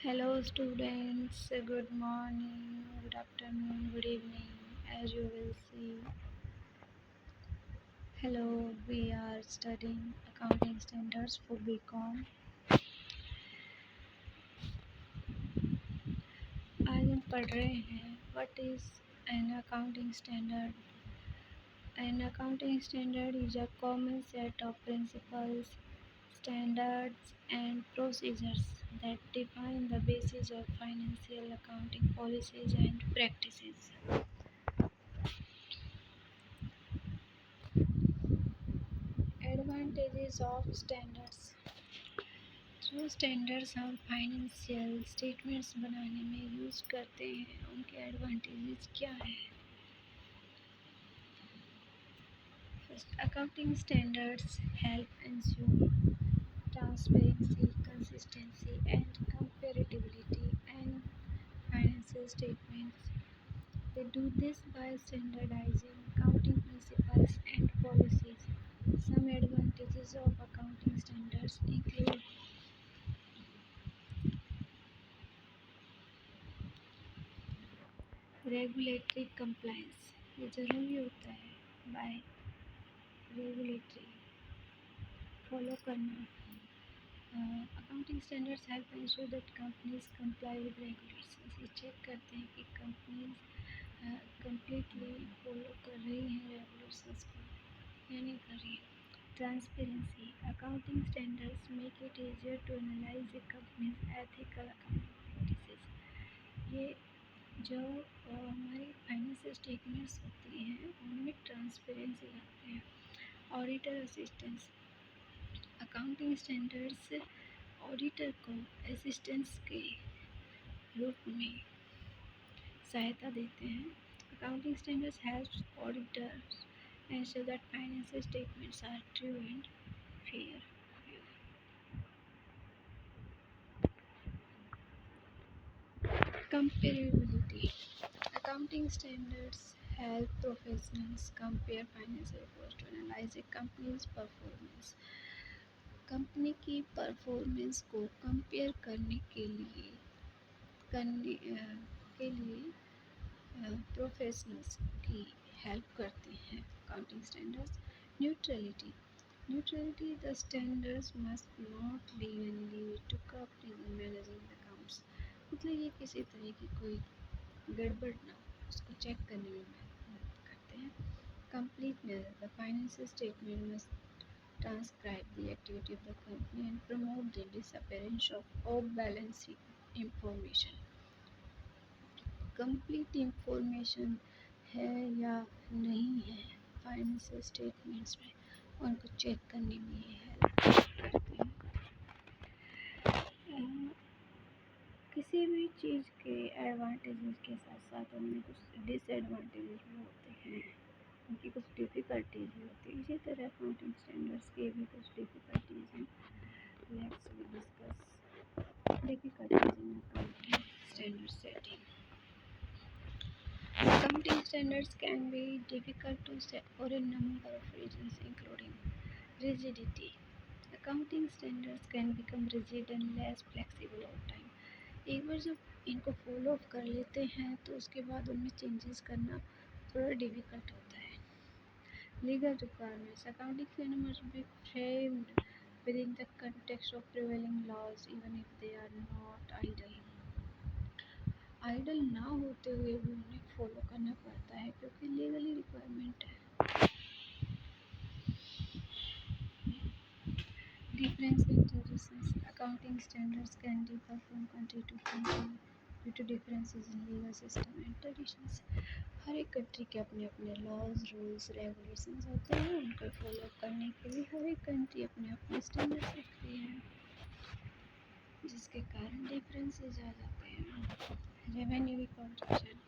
Hello students, good morning, good afternoon, good evening. As you will see, hello, we are studying accounting standards for BCom. आज हम पढ़ रहे हैं what is an accounting standard. An accounting standard is a common set of principles, standards and procedures that define the basis of financial accounting policies and practices. Advantages of standards. जो standards हम financial statements बनाने में use करते हैं उनके advantages क्या हैं? First, accounting standards help ensure transparency, consistency and comparability and financial statements. They do this by standardizing accounting principles and policies. Some advantages of accounting standards include regulatory compliance, ये ज़रूरी होता है by regulatory follow करना. Accounting standards help ensure that companies comply with regulations. ये check करते हैं कि companies completely follow कर रही हैं रेगुलेशंस को या नहीं कर रही है. Transparency. Accounting standards make it easier to analyse a company's ethical accounting practices. ये जो हमारी फाइनेंशियल स्टेटमेंट्स होती हैं उनमें ट्रांसपेरेंसी लाते हैं. Auditor assistance. Accounting standards auditor को असिस्टेंस के रूप में सहायता देते हैं. Accounting standards helps auditors ensure that financial statements are true and fair. Comparability. Accounting standards help professionals compare financial reports to analyze a company's performance. Company की performance को compare करने के लिए प्रोफेशनल्स की हेल्प करते हैं accounting standards. Neutrality. Neutrality. The standards must not leave any limit to companies in managing the accounts. मतलब ये किसी तरह की कोई गड़बड़ ना हो उसको चेक करने में मदद करते हैं. Completeness. The financial statement must transcribe the activity of the company and promote the disappearance of off-balance sheet information. Complete information है या नहीं है फाइनेंशियल स्टेटमेंट्स में उनको चेक करने में ये हेल्प करते हैं. किसी भी चीज़ के एडवांटेजेस के साथ साथ उनमें कुछ डिसएडवांटेजेस भी होते हैं, उनकी कुछ डिफ़िकल्टीज भी होती है. इसी तरह अकाउंटिंग स्टैंडर्ड्स के भी कुछ डिफ़िकल्टीज हैं. Let's we discuss difficulties in accounting standard setting. Accounting standards can be difficult to set for a number of reasons, including rigidity. Accounting standards can become rigid and less flexible over time. एक बार जब इनको follow up कर लेते हैं तो उसके बाद उनमें चेंजेस करना थोड़ा डिफ़िकल्ट होता है. Legal requirements. Accounting standards must be framed within the context of prevailing laws even if they are not ideal. Ideal ना होते हुए भी उन्हें फॉलो करना पड़ता है क्योंकि लीगली रिक्वायरमेंट है. Difference in traditions. Accounting standards can differ from country to country due to differences in legal system and traditions. हर एक कंट्री के अपने अपने लॉज, रूल्स, रेगुलेशंस होते हैं. उनको फॉलो करने के लिए हर एक कंट्री अपने अपने स्टैंडर्ड्स रखती है जिसके कारण डिफरेंसेस आ जाते हैं. Revenue recognition.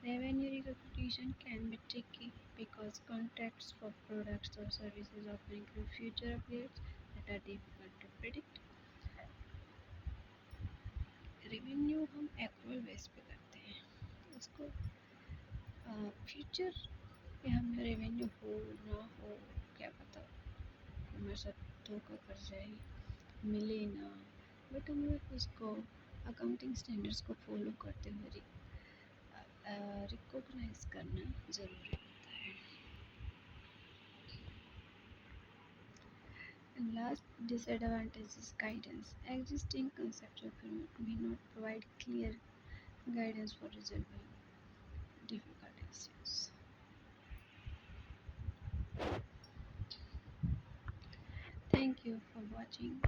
Revenue recognition can be tricky because contracts for products or services often include future updates that are difficult to predict. Revenue हम accrual base पे करते हैं, उसको फ्यूचर पे हमें रेवेन्यू हो ना हो क्या पता, हमारे साथ धोखा कर जाए, मिले ना, बट हम लोग उसको अकाउंटिंग स्टैंडर्ड्स को फॉलो करते हुए रिकॉग्नाइज करना ज़रूरी होता है। And last disadvantage is guidance. Existing conceptual framework may not provide clear guidance for resolving difficult issues. Thank you for watching.